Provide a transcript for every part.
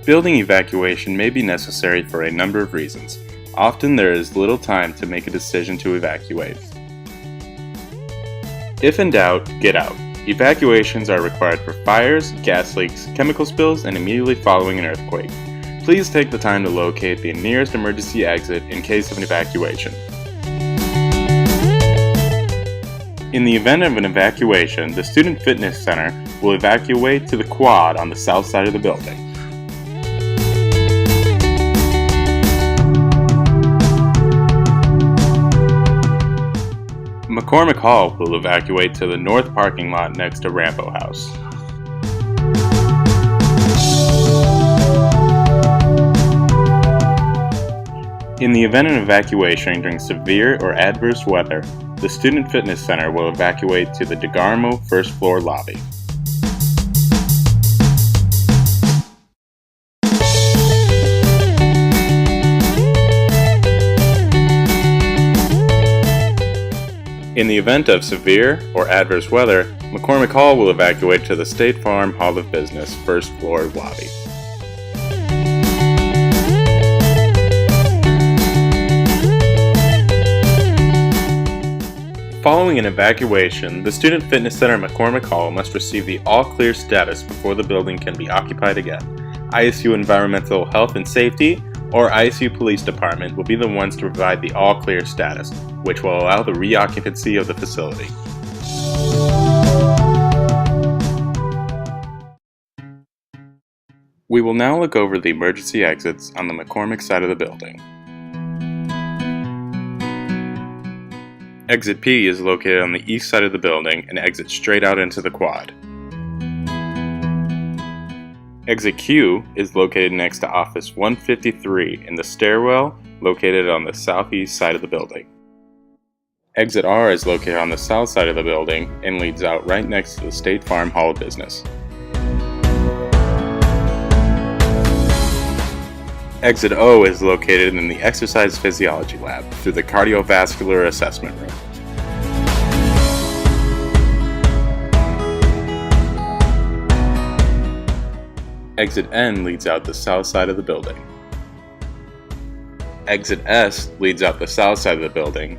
Building evacuation may be necessary for a number of reasons. Often there is little time to make a decision to evacuate. If in doubt, get out. Evacuations are required for fires, gas leaks, chemical spills, and immediately following an earthquake. Please take the time to locate the nearest emergency exit in case of an evacuation. In the event of an evacuation, the Student Fitness Center will evacuate to the quad on the south side of the building. McCormick Hall will evacuate to the north parking lot next to Rambo House. In the event of an evacuation during severe or adverse weather, the Student Fitness Center will evacuate to the DeGarmo first floor lobby. In the event of severe or adverse weather, McCormick Hall will evacuate to the State Farm Hall of Business first floor lobby. Following an evacuation, the Student Fitness Center at McCormick Hall must receive the all-clear status before the building can be occupied again. ISU Environmental Health and Safety or ISU Police Department will be the ones to provide the all-clear status, which will allow the reoccupancy of the facility. We will now look over the emergency exits on the McCormick side of the building. Exit P is located on the east side of the building and exits straight out into the quad. Exit Q is located next to Office 153 in the stairwell located on the southeast side of the building. Exit R is located on the south side of the building and leads out right next to the State Farm Hall of Business. Exit O is located in the Exercise Physiology Lab through the Cardiovascular Assessment Room. Exit N leads out the south side of the building. Exit S leads out the south side of the building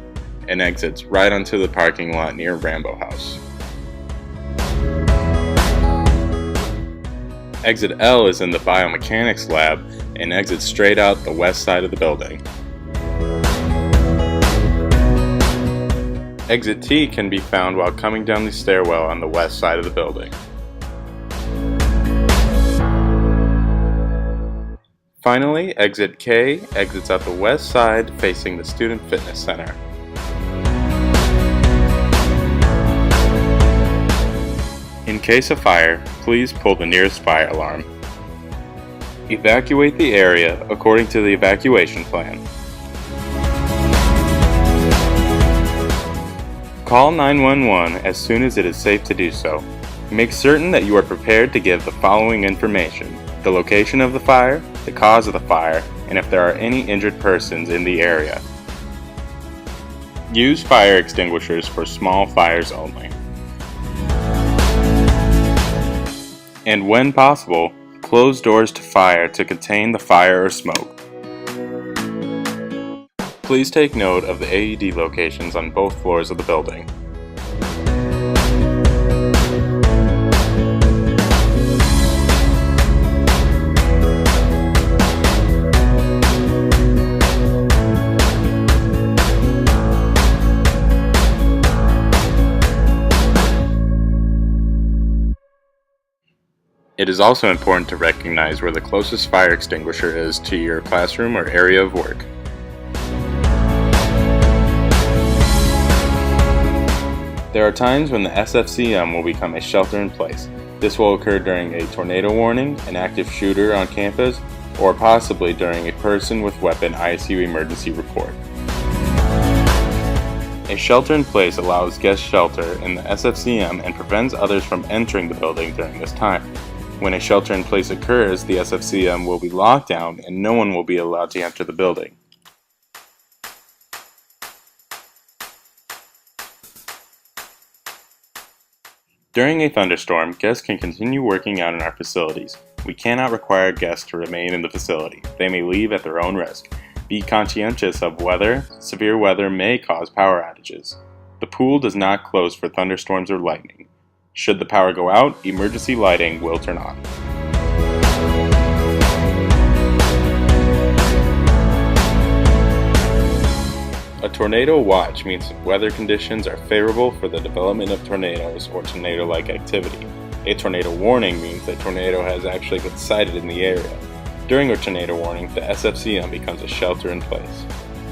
and exits right onto the parking lot near Rambo House. Exit L is in the Biomechanics Lab and exits straight out the west side of the building. Exit T can be found while coming down the stairwell on the west side of the building. Finally, Exit K exits out the west side facing the Student Fitness Center. In case of fire, please pull the nearest fire alarm. Evacuate the area according to the evacuation plan. Call 911 as soon as it is safe to do so. Make certain that you are prepared to give the following information: the location of the fire, the cause of the fire, and if there are any injured persons in the area. Use fire extinguishers for small fires only. And when possible, close doors to fire to contain the fire or smoke. Please take note of the AED locations on both floors of the building. It is also important to recognize where the closest fire extinguisher is to your classroom or area of work. There are times when the SFCM will become a shelter-in-place. This will occur during a tornado warning, an active shooter on campus, or possibly during a person with weapon ISU emergency report. A shelter-in-place allows guest shelter in the SFCM and prevents others from entering the building during this time. When a shelter-in-place occurs, the SFCM will be locked down and no one will be allowed to enter the building. During a thunderstorm, guests can continue working out in our facilities. we cannot require guests to remain in the facility. They may leave at their own risk. Be conscientious of weather. Severe weather may cause power outages. The pool does not close for thunderstorms or lightning. Should the power go out, emergency lighting will turn on. A tornado watch means weather conditions are favorable for the development of tornadoes or tornado-like activity. A tornado warning means a tornado has actually been sighted in the area. During a tornado warning, the SFCM becomes a shelter in place.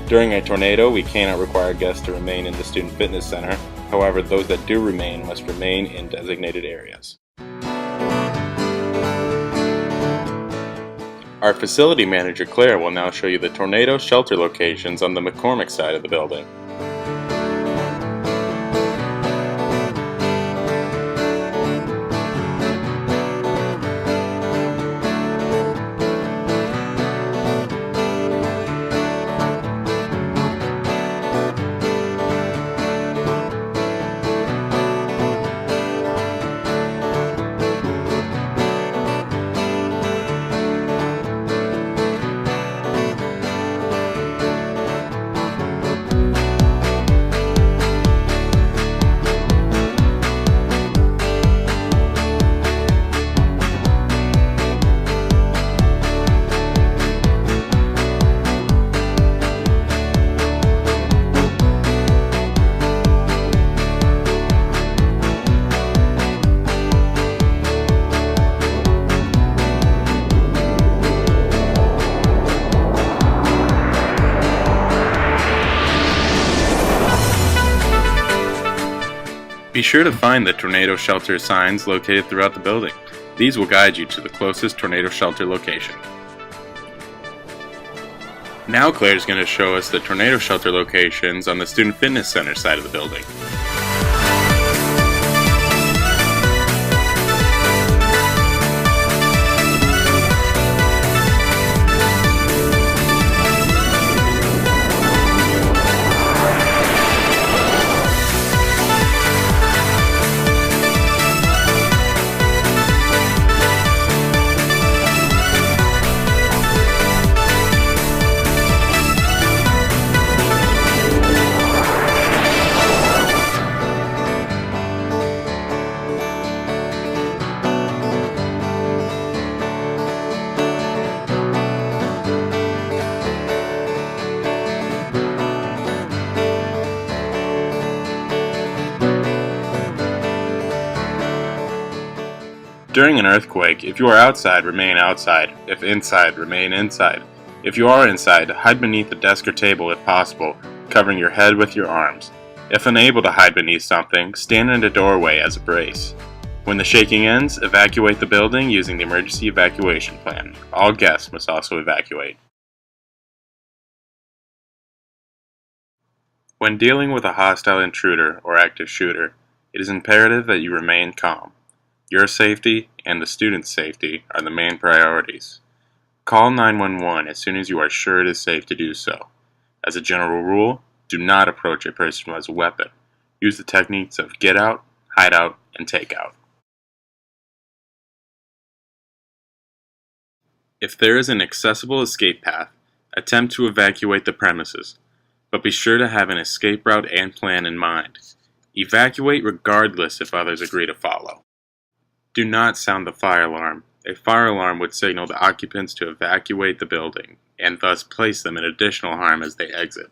During a tornado, we cannot require guests to remain in the Student Fitness Center. However, those that do remain must remain in designated areas. Our facility manager, Claire, will now show you the tornado shelter locations on the McCormick side of the building. Be sure to find the tornado shelter signs located throughout the building. These will guide you to the closest tornado shelter location. Now Claire is going to show us the tornado shelter locations on the Student Fitness Center side of the building. During an earthquake, if you are outside, remain outside. If inside, remain inside. If you are inside, hide beneath a desk or table if possible, covering your head with your arms. If unable to hide beneath something, stand in a doorway as a brace. When the shaking ends, evacuate the building using the emergency evacuation plan. All guests must also evacuate. When dealing with a hostile intruder or active shooter, it is imperative that you remain calm. Your safety and the student's safety are the main priorities. Call 911 as soon as you are sure it is safe to do so. As a general rule, do not approach a person who has a weapon. Use the techniques of get out, hide out, and take out. If there is an accessible escape path, attempt to evacuate the premises, but be sure to have an escape route and plan in mind. Evacuate regardless if others agree to follow. Do not sound the fire alarm. A fire alarm would signal the occupants to evacuate the building, and thus place them in additional harm as they exit.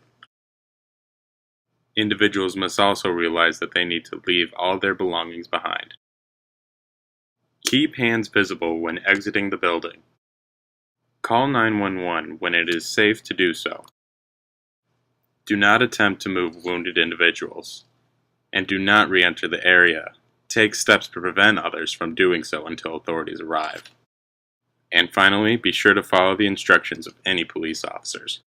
Individuals must also realize that they need to leave all their belongings behind. Keep hands visible when exiting the building. Call 911 when it is safe to do so. Do not attempt to move wounded individuals, and do not re-enter the area. Take steps to prevent others from doing so until authorities arrive. And finally, be sure to follow the instructions of any police officers.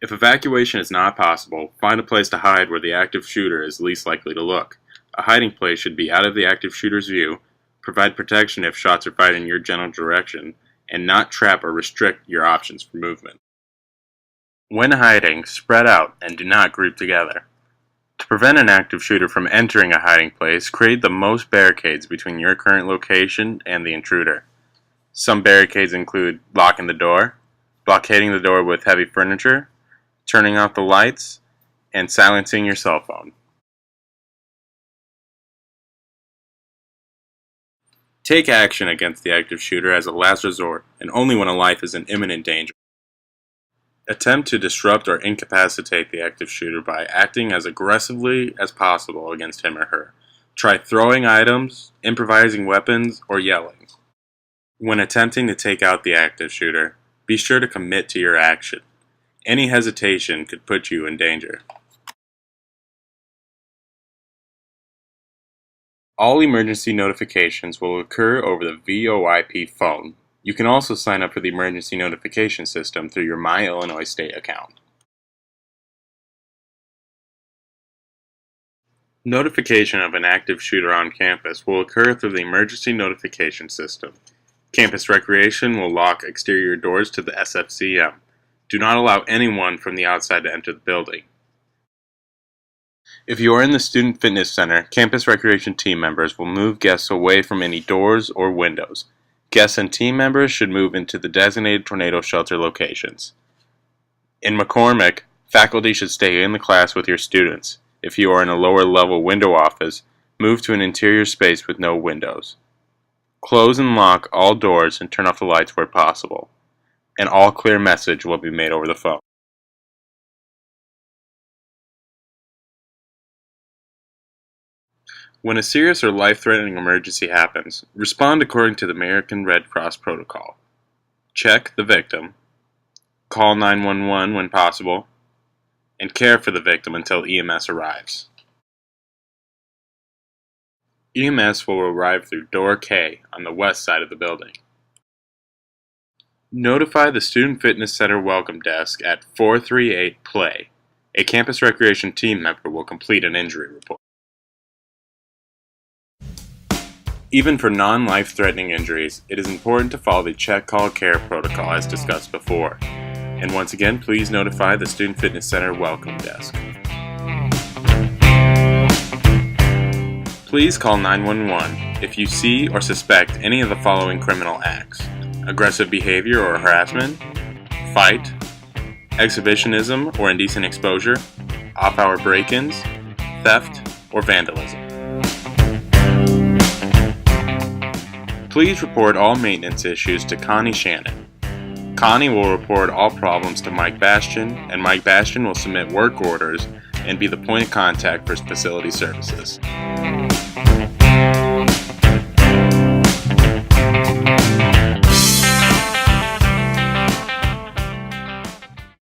If evacuation is not possible, find a place to hide where the active shooter is least likely to look. A hiding place should be out of the active shooter's view, provide protection if shots are fired in your general direction, and not trap or restrict your options for movement. When hiding, spread out and do not group together. To prevent an active shooter from entering a hiding place, create the most barricades between your current location and the intruder. Some barricades include locking the door, blockading the door with heavy furniture, turning off the lights, and silencing your cell phone. Take action against the active shooter as a last resort and only when a life is in imminent danger. Attempt to disrupt or incapacitate the active shooter by acting as aggressively as possible against him or her. Try throwing items, improvising weapons, or yelling. When attempting to take out the active shooter, be sure to commit to your action. Any hesitation could put you in danger. All emergency notifications will occur over the VoIP phone. You can also sign up for the emergency notification system through your My Illinois State account. Notification of an active shooter on campus will occur through the emergency notification system. Campus Recreation will lock exterior doors to the SFCM. Do not allow anyone from the outside to enter the building. If you are in the Student Fitness Center, Campus Recreation team members will move guests away from any doors or windows. Guests and team members should move into the designated tornado shelter locations. In McCormick, faculty should stay in the class with your students. If you are in a lower level window office, move to an interior space with no windows. Close and lock all doors and turn off the lights where possible. An all clear message will be made over the phone. When a serious or life-threatening emergency happens, respond according to the American Red Cross protocol. Check the victim, call 911 when possible, and care for the victim until EMS arrives. EMS will arrive through door K on the west side of the building. Notify the Student Fitness Center Welcome Desk at 438-PLAY. A Campus Recreation team member will complete an injury report. Even for non-life-threatening injuries, it is important to follow the Check Call Care protocol as discussed before. And once again, please notify the Student Fitness Center Welcome Desk. Please call 911 if you see or suspect any of the following criminal acts: aggressive behavior or harassment, fight, exhibitionism or indecent exposure, off-hour break-ins, theft, or vandalism. Please report all maintenance issues to Connie Shannon. Connie will report all problems to Mike Bastian, and Mike Bastian will submit work orders and be the point of contact for facility services.